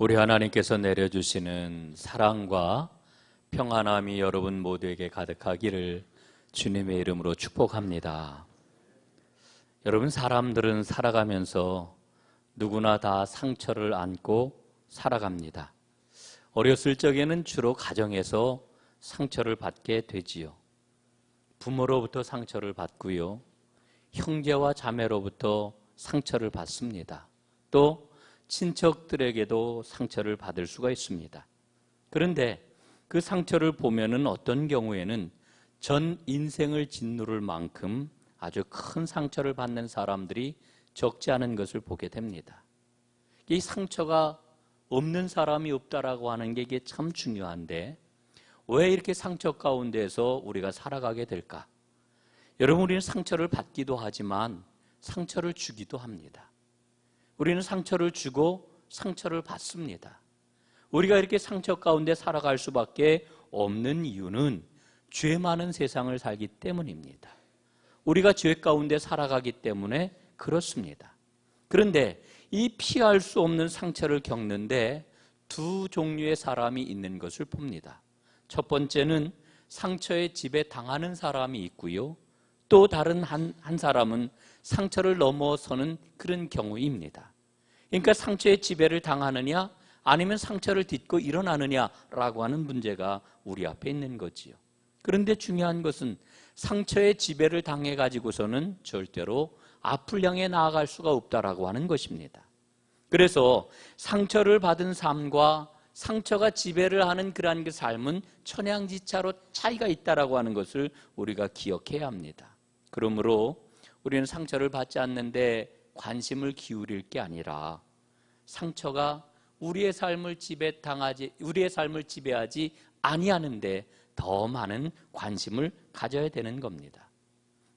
우리 하나님께서 내려주시는 사랑과 평안함이 여러분 모두에게 가득하기를 주님의 이름으로 축복합니다. 여러분, 사람들은 살아가면서 누구나 다 상처를 안고 살아갑니다. 어렸을 적에는 주로 가정에서 상처를 받게 되지요. 부모로부터 상처를 받고요, 형제와 자매로부터 상처를 받습니다. 또 친척들에게도 상처를 받을 수가 있습니다. 그런데 그 상처를 보면은 어떤 경우에는 전 인생을 짓누를 만큼 아주 큰 상처를 받는 사람들이 적지 않은 것을 보게 됩니다. 이 상처가 없는 사람이 없다라고 하는 게 이게 참 중요한데, 왜 이렇게 상처 가운데서 우리가 살아가게 될까? 여러분, 우리는 상처를 받기도 하지만 상처를 주기도 합니다. 우리는 상처를 주고 상처를 받습니다. 우리가 이렇게 상처 가운데 살아갈 수밖에 없는 이유는 죄 많은 세상을 살기 때문입니다. 우리가 죄 가운데 살아가기 때문에 그렇습니다. 그런데 이 피할 수 없는 상처를 겪는데 두 종류의 사람이 있는 것을 봅니다. 첫 번째는 상처의 지배 당하는 사람이 있고요, 또 다른 한 사람은 상처를 넘어서는 그런 경우입니다. 그러니까 상처의 지배를 당하느냐 아니면 상처를 딛고 일어나느냐라고 하는 문제가 우리 앞에 있는 거지요. 그런데 중요한 것은 상처의 지배를 당해가지고서는 절대로 앞을 향해 나아갈 수가 없다라고 하는 것입니다. 그래서 상처를 받은 삶과 상처가 지배를 하는 그러한 그 삶은 천양지차로 차이가 있다라고 하는 것을 우리가 기억해야 합니다. 그러므로 우리는 상처를 받지 않는데 관심을 기울일 게 아니라 상처가 우리의 삶을 지배하지 아니하는데 더 많은 관심을 가져야 되는 겁니다.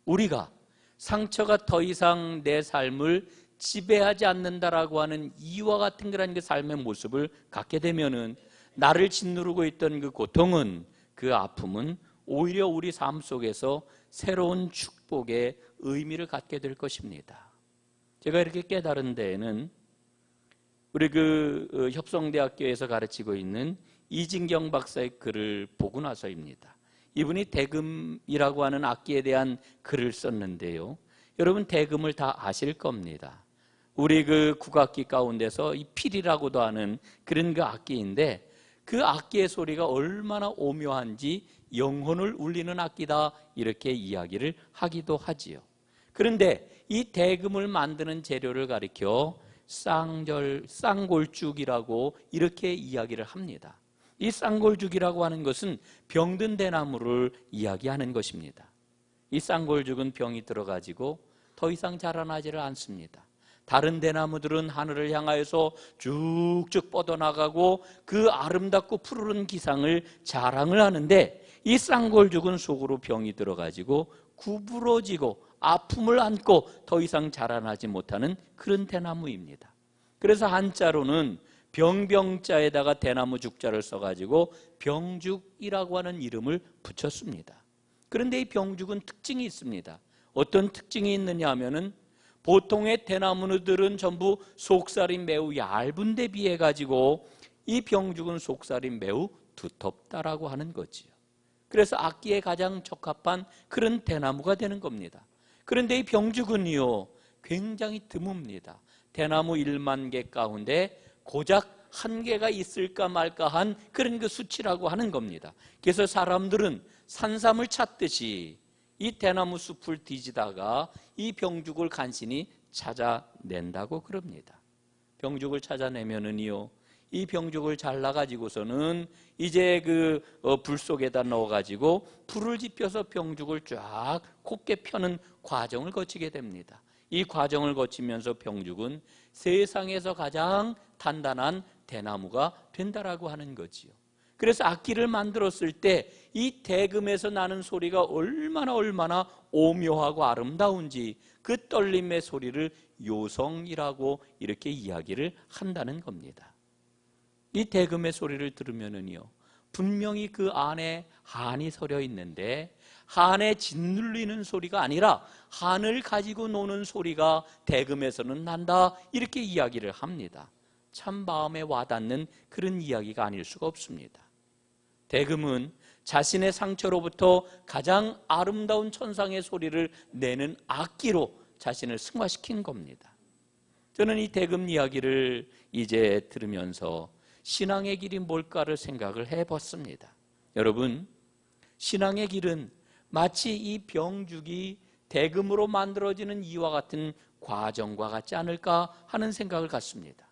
우리가 상처가 더 이상 내 삶을 지배하지 않는다라고 하는 이와 같은 그런 그 삶의 모습을 갖게 되면은 나를 짓누르고 있던 그 고통은, 그 아픔은 오히려 우리 삶 속에서 새로운 축복의 의미를 갖게 될 것입니다. 제가 이렇게 깨달은 데에는 우리 협성대학교에서 가르치고 있는 이진경 박사의 글을 보고 나서입니다. 이분이 대금이라고 하는 악기에 대한 글을 썼는데요, 여러분 대금을 다 아실 겁니다. 우리 국악기 가운데서 이 필이라고도 하는 그런 그 악기인데, 그 악기의 소리가 얼마나 오묘한지 영혼을 울리는 악기다, 이렇게 이야기를 하기도 하지요. 그런데 이 대금을 만드는 재료를 가리켜 쌍골죽이라고 이렇게 이야기를 합니다. 이 쌍골죽이라고 하는 것은 병든 대나무를 이야기하는 것입니다. 이 쌍골죽은 병이 들어가지고 더 이상 자라나지를 않습니다. 다른 대나무들은 하늘을 향하여서 쭉쭉 뻗어나가고 그 아름답고 푸르른 기상을 자랑을 하는데, 이 쌍골죽은 속으로 병이 들어가지고 구부러지고 아픔을 안고 더 이상 자라나지 못하는 그런 대나무입니다. 그래서 한자로는 병병자에다가 대나무 죽자를 써가지고 병죽이라고 하는 이름을 붙였습니다. 그런데 이 병죽은 특징이 있습니다. 어떤 특징이 있느냐 하면은, 보통의 대나무들은 전부 속살이 매우 얇은 데 비해 가지고 이 병죽은 속살이 매우 두텁다라고 하는 거지요. 그래서 악기에 가장 적합한 그런 대나무가 되는 겁니다. 그런데 이 병죽은요, 굉장히 드뭅니다. 대나무 1만 개 가운데 고작 한 개가 있을까 말까 한 그런 그 수치라고 하는 겁니다. 그래서 사람들은 산삼을 찾듯이 이 대나무 숲을 뒤지다가 이 병죽을 간신히 찾아낸다고 그럽니다. 병죽을 찾아내면은요, 이 병죽을 잘라가지고서는 이제 불 속에다 넣어가지고 불을 지펴서 병죽을 쫙 곱게 펴는 과정을 거치게 됩니다. 이 과정을 거치면서 병죽은 세상에서 가장 단단한 대나무가 된다라고 하는 거지요. 그래서 악기를 만들었을 때 이 대금에서 나는 소리가 얼마나 오묘하고 아름다운지 그 떨림의 소리를 요성이라고 이렇게 이야기를 한다는 겁니다. 이 대금의 소리를 들으면은요, 분명히 그 안에 한이 서려 있는데, 한에 짓눌리는 소리가 아니라 한을 가지고 노는 소리가 대금에서는 난다, 이렇게 이야기를 합니다. 참 마음에 와닿는 그런 이야기가 아닐 수가 없습니다. 대금은 자신의 상처로부터 가장 아름다운 천상의 소리를 내는 악기로 자신을 승화시킨 겁니다. 저는 이 대금 이야기를 이제 들으면서 신앙의 길이 뭘까를 생각을 해봤습니다. 여러분, 신앙의 길은 마치 이 병죽이 대금으로 만들어지는 이와 같은 과정과 같지 않을까 하는 생각을 갖습니다.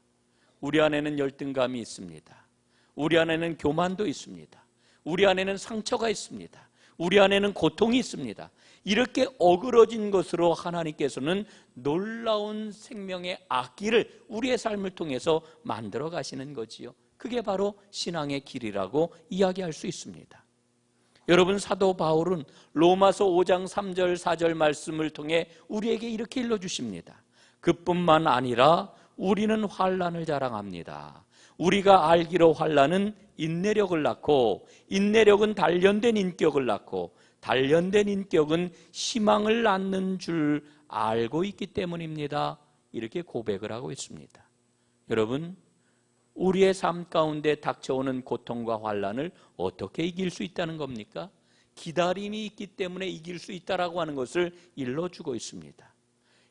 우리 안에는 열등감이 있습니다. 우리 안에는 교만도 있습니다. 우리 안에는 상처가 있습니다. 우리 안에는 고통이 있습니다. 이렇게 어그러진 것으로 하나님께서는 놀라운 생명의 악기를 우리의 삶을 통해서 만들어 가시는 거지요. 그게 바로 신앙의 길이라고 이야기할 수 있습니다. 여러분, 사도 바울은 로마서 5장 3절 4절 말씀을 통해 우리에게 이렇게 일러주십니다. 그뿐만 아니라 우리는 환난을 자랑합니다. 우리가 알기로 환난은 인내력을 낳고, 인내력은 단련된 인격을 낳고, 단련된 인격은 희망을 낳는 줄 알고 있기 때문입니다. 이렇게 고백을 하고 있습니다. 여러분, 우리의 삶 가운데 닥쳐오는 고통과 환난을 어떻게 이길 수 있다는 겁니까? 기다림이 있기 때문에 이길 수 있다라고 하는 것을 일러주고 있습니다.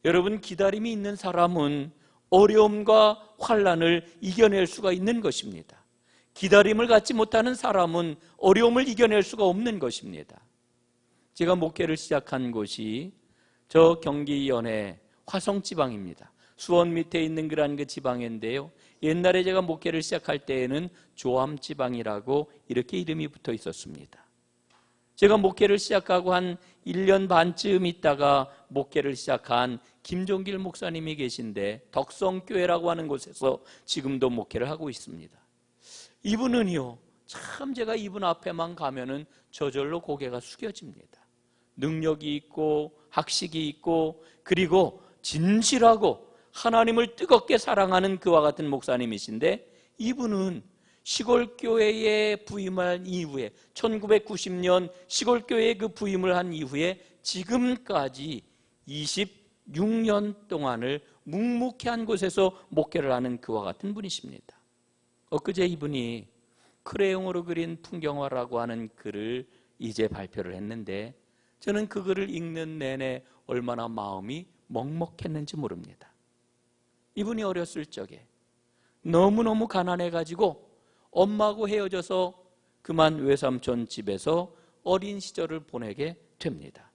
여러분, 기다림이 있는 사람은 어려움과 환난을 이겨낼 수가 있는 것입니다. 기다림을 갖지 못하는 사람은 어려움을 이겨낼 수가 없는 것입니다. 제가 목회를 시작한 곳이 저 경기 연해 화성지방입니다. 수원 밑에 있는 그 지방인데요, 옛날에 제가 목회를 시작할 때에는 조암지방이라고 이렇게 이름이 붙어 있었습니다. 제가 목회를 시작하고 한 1년 반쯤 있다가 목회를 시작한 김종길 목사님이 계신데 덕성교회라고 하는 곳에서 지금도 목회를 하고 있습니다. 이분은요, 참 제가 이분 앞에만 가면은 저절로 고개가 숙여집니다. 능력이 있고 학식이 있고, 그리고 진실하고 하나님을 뜨겁게 사랑하는 그와 같은 목사님이신데, 이분은 시골교회에 부임한 이후에 1990년 시골교회에 그 부임을 한 이후에 지금까지 26년 동안을 묵묵히 한 곳에서 목회를 하는 그와 같은 분이십니다. 엊그제 이분이 크레용으로 그린 풍경화라고 하는 글을 이제 발표를 했는데, 저는 그 글을 읽는 내내 얼마나 마음이 먹먹했는지 모릅니다. 이분이 어렸을 적에 너무너무 가난해가지고 엄마하고 헤어져서 그만 외삼촌 집에서 어린 시절을 보내게 됩니다.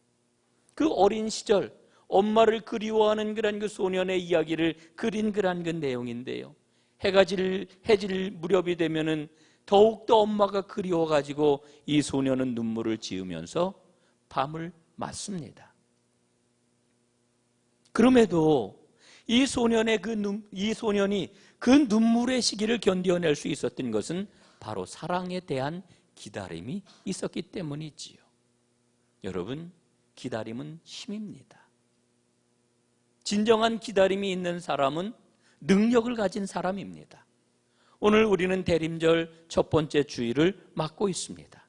그 어린 시절 엄마를 그리워하는 그 소년의 이야기를 그린 그 내용인데요, 해질 무렵이 되면은 더욱더 엄마가 그리워가지고 이 소년은 눈물을 지으면서 밤을 맞습니다. 그럼에도 이 소년이 그 눈물의 시기를 견뎌낼 수 있었던 것은 바로 사랑에 대한 기다림이 있었기 때문이지요. 여러분, 기다림은 힘입니다. 진정한 기다림이 있는 사람은 능력을 가진 사람입니다. 오늘 우리는 대림절 첫 번째 주일을 맞고 있습니다.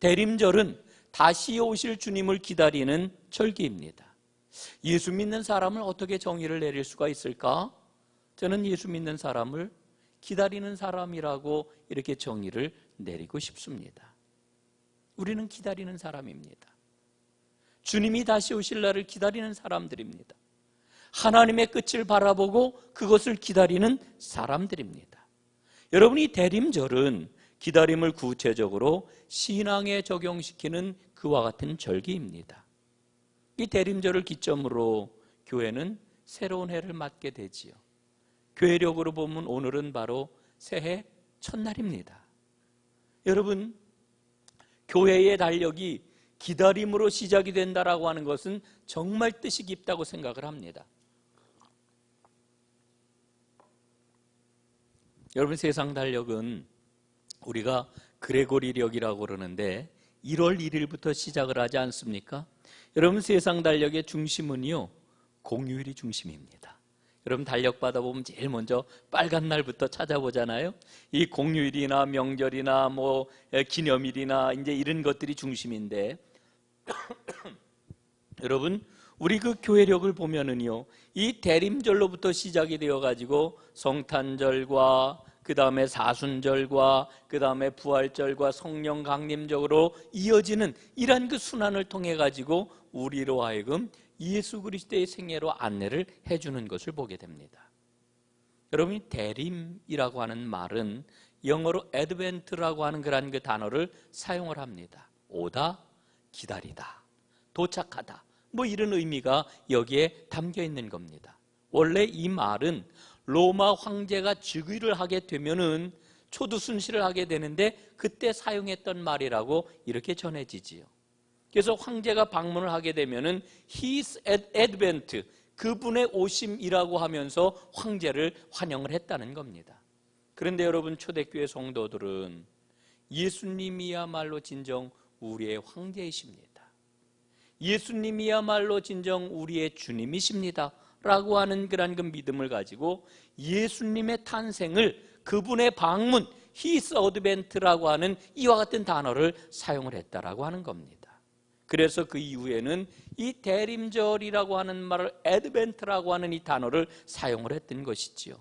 대림절은 다시 오실 주님을 기다리는 절기입니다. 예수 믿는 사람을 어떻게 정의를 내릴 수가 있을까? 저는 예수 믿는 사람을 기다리는 사람이라고 이렇게 정의를 내리고 싶습니다. 우리는 기다리는 사람입니다. 주님이 다시 오실 날을 기다리는 사람들입니다. 하나님의 끝을 바라보고 그것을 기다리는 사람들입니다. 여러분이 대림절은 기다림을 구체적으로 신앙에 적용시키는 그와 같은 절기입니다. 이 대림절을 기점으로 교회는 새로운 해를 맞게 되지요. 교회력으로 보면 오늘은 바로 새해 첫날입니다. 여러분, 교회의 달력이 기다림으로 시작이 된다라고 하는 것은 정말 뜻이 깊다고 생각을 합니다. 여러분, 세상 달력은 우리가 그레고리력이라고 그러는데 1월 1일부터 시작을 하지 않습니까? 여러분, 세상 달력의 중심은요, 공휴일이 중심입니다. 여러분, 달력 받아보면 제일 먼저 빨간 날부터 찾아보잖아요. 이 공휴일이나 명절이나 기념일이나 이제 이런 것들이 중심인데 여러분, 우리 그 교회력을 보면은요, 이 대림절로부터 시작이 되어가지고 성탄절과 그 다음에 사순절과 그 다음에 부활절과 성령 강림적으로 이어지는 이러한 그 순환을 통해 가지고 우리로 하여금 예수 그리스도의 생애로 안내를 해주는 것을 보게 됩니다. 여러분, 대림이라고 하는 말은 영어로 advent라고 하는 그런 그 단어를 사용을 합니다. 오다, 기다리다, 도착하다, 뭐 이런 의미가 여기에 담겨 있는 겁니다. 원래 이 말은 로마 황제가 즉위를 하게 되면은 초두순시를 하게 되는데 그때 사용했던 말이라고 이렇게 전해지지요. 그래서 황제가 방문을 하게 되면은 His advent, 그분의 오심이라고 하면서 황제를 환영을 했다는 겁니다. 그런데 여러분, 초대교회 성도들은 예수님이야말로 진정 우리의 황제이십니다. 예수님이야말로 진정 우리의 주님이십니다 라고 하는 그런 그 믿음을 가지고 예수님의 탄생을, 그분의 방문, His advent라고 하는 이와 같은 단어를 사용을 했다라고 하는 겁니다. 그래서 그 이후에는 이 대림절이라고 하는 말을 advent라고 하는 이 단어를 사용을 했던 것이지요.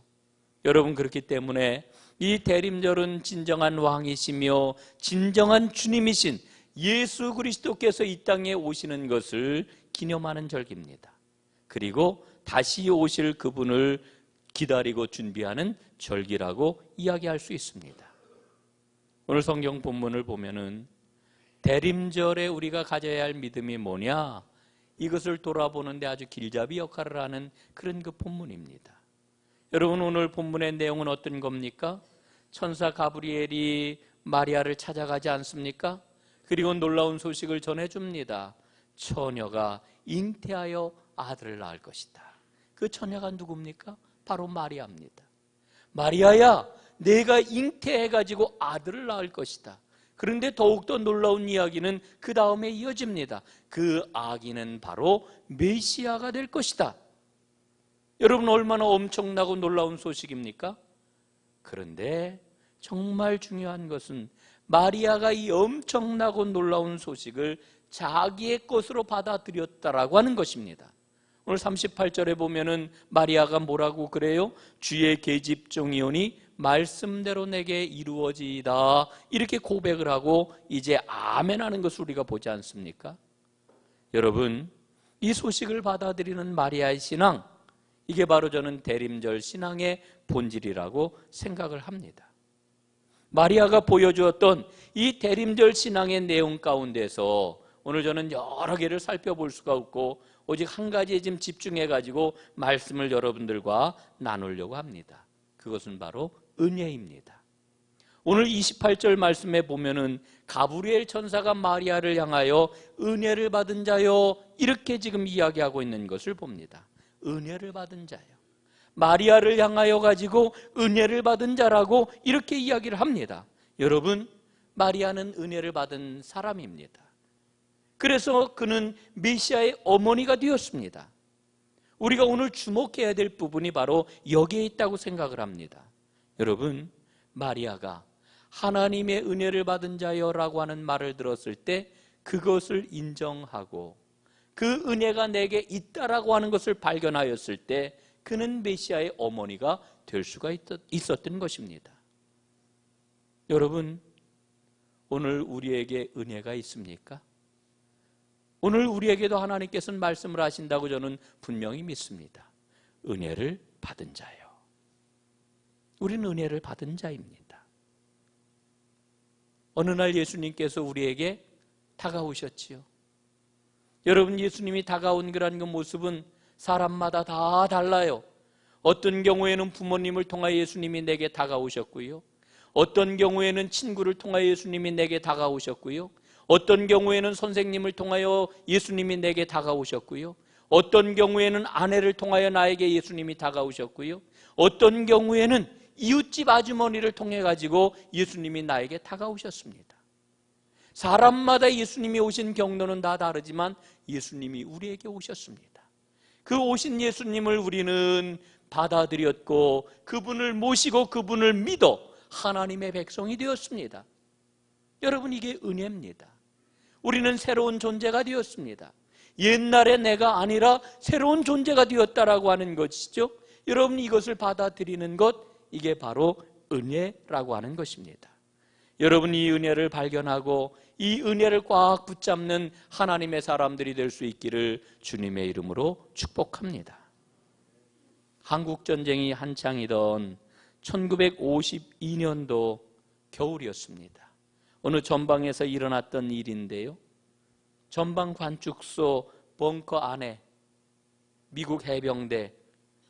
여러분, 그렇기 때문에 이 대림절은 진정한 왕이시며 진정한 주님이신 예수 그리스도께서 이 땅에 오시는 것을 기념하는 절기입니다. 그리고 다시 오실 그분을 기다리고 준비하는 절기라고 이야기할 수 있습니다. 오늘 성경 본문을 보면은 대림절에 우리가 가져야 할 믿음이 뭐냐, 이것을 돌아보는데 아주 길잡이 역할을 하는 그런 그 본문입니다. 여러분, 오늘 본문의 내용은 어떤 겁니까? 천사 가브리엘이 마리아를 찾아가지 않습니까? 그리고 놀라운 소식을 전해줍니다. 처녀가 잉태하여 아들을 낳을 것이다. 그 처녀가 누굽니까? 바로 마리아입니다. 마리아야, 내가 잉태해가지고 아들을 낳을 것이다. 그런데 더욱더 놀라운 이야기는 그 다음에 이어집니다. 그 아기는 바로 메시아가 될 것이다. 여러분, 얼마나 엄청나고 놀라운 소식입니까? 그런데 정말 중요한 것은 마리아가 이 엄청나고 놀라운 소식을 자기의 것으로 받아들였다라고 하는 것입니다. 오늘 38절에 보면은 마리아가 뭐라고 그래요? 주의 계집종이오니 말씀대로 내게 이루어지이다, 이렇게 고백을 하고 이제 아멘 하는 것을 우리가 보지 않습니까? 여러분, 이 소식을 받아들이는 마리아의 신앙, 이게 바로 저는 대림절 신앙의 본질이라고 생각을 합니다. 마리아가 보여주었던 이 대림절 신앙의 내용 가운데서 오늘 저는 여러 개를 살펴볼 수가 없고 오직 한 가지에 지금 집중해가지고 말씀을 여러분들과 나누려고 합니다. 그것은 바로 은혜입니다. 오늘 28절 말씀에 보면은 가브리엘 천사가 마리아를 향하여 은혜를 받은 자요, 이렇게 지금 이야기하고 있는 것을 봅니다. 은혜를 받은 자요, 마리아를 향하여 가지고 은혜를 받은 자라고 이렇게 이야기를 합니다. 여러분, 마리아는 은혜를 받은 사람입니다. 그래서 그는 메시아의 어머니가 되었습니다. 우리가 오늘 주목해야 될 부분이 바로 여기에 있다고 생각을 합니다. 여러분, 마리아가 하나님의 은혜를 받은 자여라고 하는 말을 들었을 때 그것을 인정하고 그 은혜가 내게 있다라고 하는 것을 발견하였을 때 그는 메시아의 어머니가 될 수가 있었던 것입니다. 여러분, 오늘 우리에게 은혜가 있습니까? 오늘 우리에게도 하나님께서는 말씀을 하신다고 저는 분명히 믿습니다. 은혜를 받은 자요. 우리는 은혜를 받은 자입니다. 어느 날 예수님께서 우리에게 다가오셨지요. 여러분, 예수님이 다가온 그런 그 모습은 사람마다 다 달라요. 어떤 경우에는 부모님을 통하여 예수님이 내게 다가오셨고요, 어떤 경우에는 친구를 통하여 예수님이 내게 다가오셨고요, 어떤 경우에는 선생님을 통하여 예수님이 내게 다가오셨고요, 어떤 경우에는 아내를 통하여 나에게 예수님이 다가오셨고요, 어떤 경우에는 이웃집 아주머니를 통해 가지고 예수님이 나에게 다가오셨습니다. 사람마다 예수님이 오신 경로는 다 다르지만 예수님이 우리에게 오셨습니다. 그 오신 예수님을 우리는 받아들였고 그분을 모시고 그분을 믿어 하나님의 백성이 되었습니다. 여러분, 이게 은혜입니다. 우리는 새로운 존재가 되었습니다. 옛날의 내가 아니라 새로운 존재가 되었다라고 하는 것이죠. 여러분, 이것을 받아들이는 것, 이게 바로 은혜라고 하는 것입니다. 여러분, 이 은혜를 발견하고 이 은혜를 꽉 붙잡는 하나님의 사람들이 될 수 있기를 주님의 이름으로 축복합니다. 한국전쟁이 한창이던 1952년도 겨울이었습니다. 어느 전방에서 일어났던 일인데요, 전방 관측소 벙커 안에 미국 해병대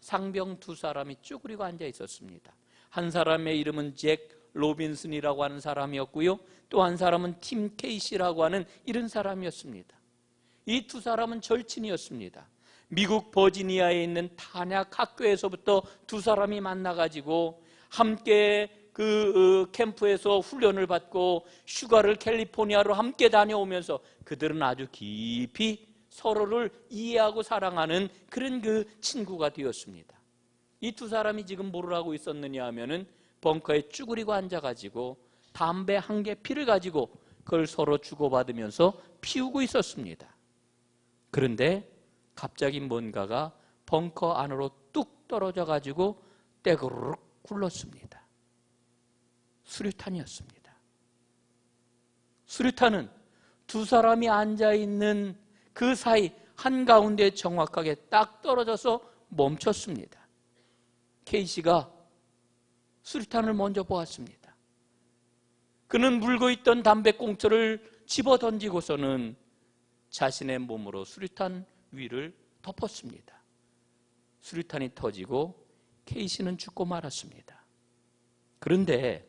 상병 두 사람이 쭈그리고 앉아 있었습니다. 한 사람의 이름은 잭 로빈슨이라고 하는 사람이었고요, 또 한 사람은 팀 케이시라고 하는 이런 사람이었습니다. 이 두 사람은 절친이었습니다. 미국 버지니아에 있는 탄약 학교에서부터 두 사람이 만나가지고 함께 그 캠프에서 훈련을 받고 휴가를 캘리포니아로 함께 다녀오면서 그들은 아주 깊이 서로를 이해하고 사랑하는 그런 그 친구가 되었습니다. 이 두 사람이 지금 뭘 하고 있었느냐 하면은 벙커에 쭈그리고 앉아가지고 담배 한 개 피를 가지고 그걸 서로 주고받으면서 피우고 있었습니다. 그런데 갑자기 뭔가가 벙커 안으로 뚝 떨어져 가지고 떼그르륵 굴렀습니다. 수류탄이었습니다. 수류탄은 두 사람이 앉아있는 그 사이 한가운데 정확하게 딱 떨어져서 멈췄습니다. 케이시가 수류탄을 먼저 보았습니다. 그는 물고 있던 담배꽁초를 집어 던지고서는 자신의 몸으로 수류탄 위를 덮었습니다. 수류탄이 터지고 케이시는 죽고 말았습니다. 그런데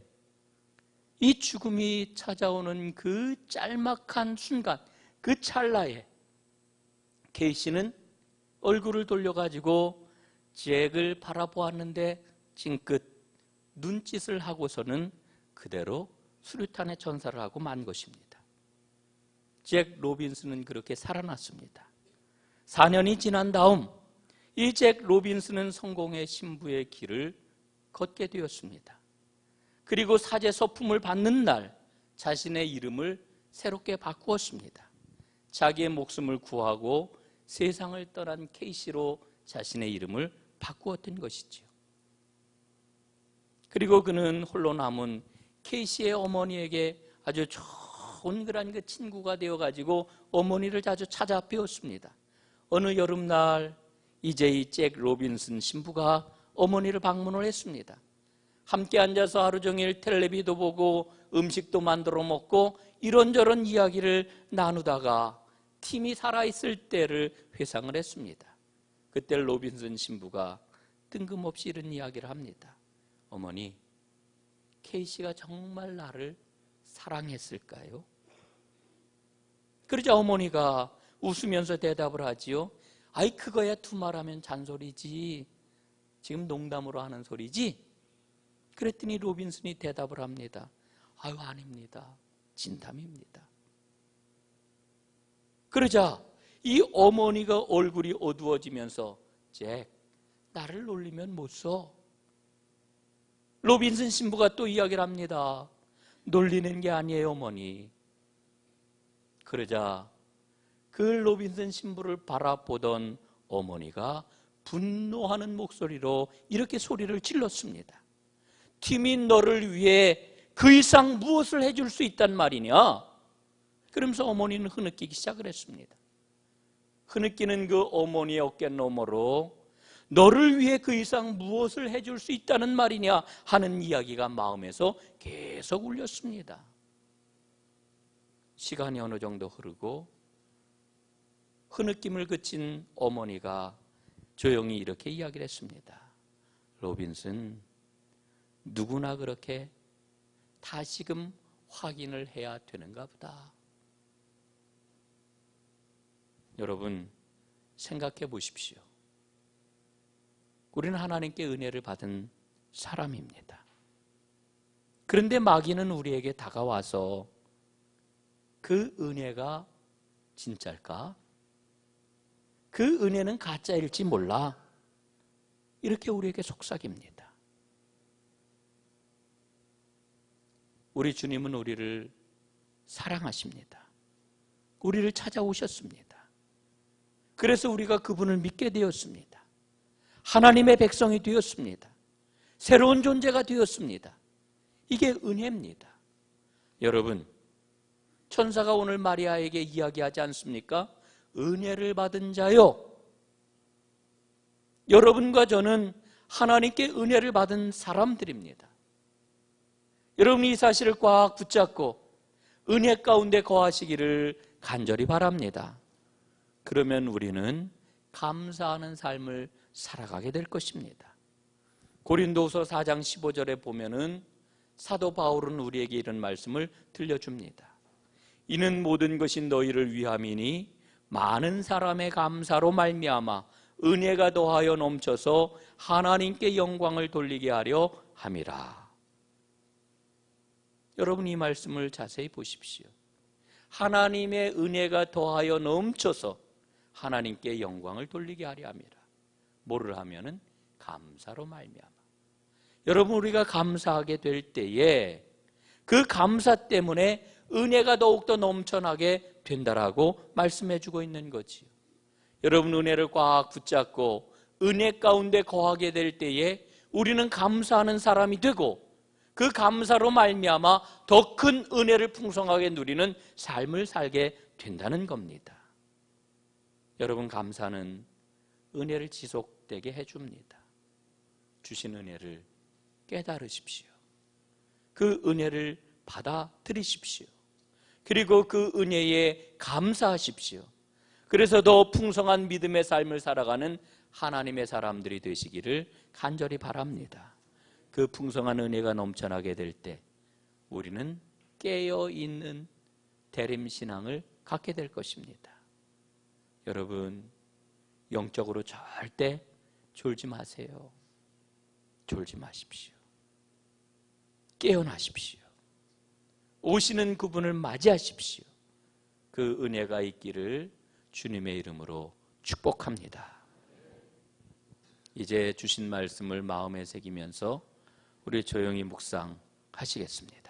이 죽음이 찾아오는 그 짤막한 순간, 그 찰나에 케이시는 얼굴을 돌려가지고 잭을 바라보았는데 찡긋 눈짓을 하고서는 그대로 수류탄에 전사를 하고 만 것입니다. 잭 로빈슨은 그렇게 살아났습니다. 4년이 지난 다음 이 잭 로빈슨은 성공의 신부의 길을 걷게 되었습니다. 그리고 사제 서품을 받는 날 자신의 이름을 새롭게 바꾸었습니다. 자기의 목숨을 구하고 세상을 떠난 케이시로 자신의 이름을 바꾸었던 것이지요. 그리고 그는 홀로 남은 케이시의 어머니에게 아주 좋은 그런 그 친구가 되어가지고 어머니를 자주 찾아 뵈었습니다. 어느 여름날 이제 이 잭 로빈슨 신부가 어머니를 방문을 했습니다. 함께 앉아서 하루 종일 텔레비도 보고 음식도 만들어 먹고 이런저런 이야기를 나누다가 팀이 살아있을 때를 회상을 했습니다. 그때 로빈슨 신부가 뜬금없이 이런 이야기를 합니다. 어머니, 케이시가 정말 나를 사랑했을까요? 그러자 어머니가 웃으면서 대답을 하지요. 아이, 그거야 두말하면 잔소리지. 지금 농담으로 하는 소리지? 그랬더니 로빈슨이 대답을 합니다. 아유, 아닙니다. 진담입니다. 그러자 이 어머니가 얼굴이 어두워지면서 잭, 나를 놀리면 못 써. 로빈슨 신부가 또 이야기를 합니다. 놀리는 게 아니에요, 어머니. 그러자 그 로빈슨 신부를 바라보던 어머니가 분노하는 목소리로 이렇게 소리를 질렀습니다. 팀이 너를 위해 그 이상 무엇을 해줄 수 있단 말이냐? 그러면서 어머니는 흐느끼기 시작을 했습니다. 흐느끼는 그 어머니의 어깨 너머로 너를 위해 그 이상 무엇을 해줄 수 있다는 말이냐 하는 이야기가 마음에서 계속 울렸습니다. 시간이 어느 정도 흐르고 흐느낌을 그친 어머니가 조용히 이렇게 이야기를 했습니다. 로빈슨, 누구나 그렇게 다시금 확인을 해야 되는가 보다. 여러분, 생각해 보십시오. 우리는 하나님께 은혜를 받은 사람입니다. 그런데 마귀는 우리에게 다가와서 그 은혜가 진짜일까? 그 은혜는 가짜일지 몰라. 이렇게 우리에게 속삭입니다. 우리 주님은 우리를 사랑하십니다. 우리를 찾아오셨습니다. 그래서 우리가 그분을 믿게 되었습니다. 하나님의 백성이 되었습니다. 새로운 존재가 되었습니다. 이게 은혜입니다. 여러분, 천사가 오늘 마리아에게 이야기하지 않습니까? 은혜를 받은 자요. 여러분과 저는 하나님께 은혜를 받은 사람들입니다. 여러분, 이 사실을 꽉 붙잡고 은혜 가운데 거하시기를 간절히 바랍니다. 그러면 우리는 감사하는 삶을 살아가게 될 것입니다. 고린도후서 4장 15절에 보면은 사도 바울은 우리에게 이런 말씀을 들려줍니다. 이는 모든 것이 너희를 위함이니 많은 사람의 감사로 말미암아 은혜가 더하여 넘쳐서 하나님께 영광을 돌리게 하려 함이라. 여러분, 이 말씀을 자세히 보십시오. 하나님의 은혜가 더하여 넘쳐서 하나님께 영광을 돌리게 하려 함이라. 뭐를 하면은 감사로 말미암아. 여러분, 우리가 감사하게 될 때에 그 감사 때문에 은혜가 더욱더 넘쳐나게 된다라고 말씀해 주고 있는 거지요. 여러분, 은혜를 꽉 붙잡고 은혜 가운데 거하게 될 때에 우리는 감사하는 사람이 되고 그 감사로 말미암아 더 큰 은혜를 풍성하게 누리는 삶을 살게 된다는 겁니다. 여러분, 감사는 은혜를 지속되게 해줍니다. 주신 은혜를 깨달으십시오. 그 은혜를 받아들이십시오. 그리고 그 은혜에 감사하십시오. 그래서 더 풍성한 믿음의 삶을 살아가는 하나님의 사람들이 되시기를 간절히 바랍니다. 그 풍성한 은혜가 넘쳐나게 될 때 우리는 깨어있는 대림신앙을 갖게 될 것입니다. 여러분, 영적으로 절대 졸지 마세요. 졸지 마십시오. 깨어나십시오. 오시는 그분을 맞이하십시오. 그 은혜가 있기를 주님의 이름으로 축복합니다. 이제 주신 말씀을 마음에 새기면서 우리 조용히 묵상하시겠습니다.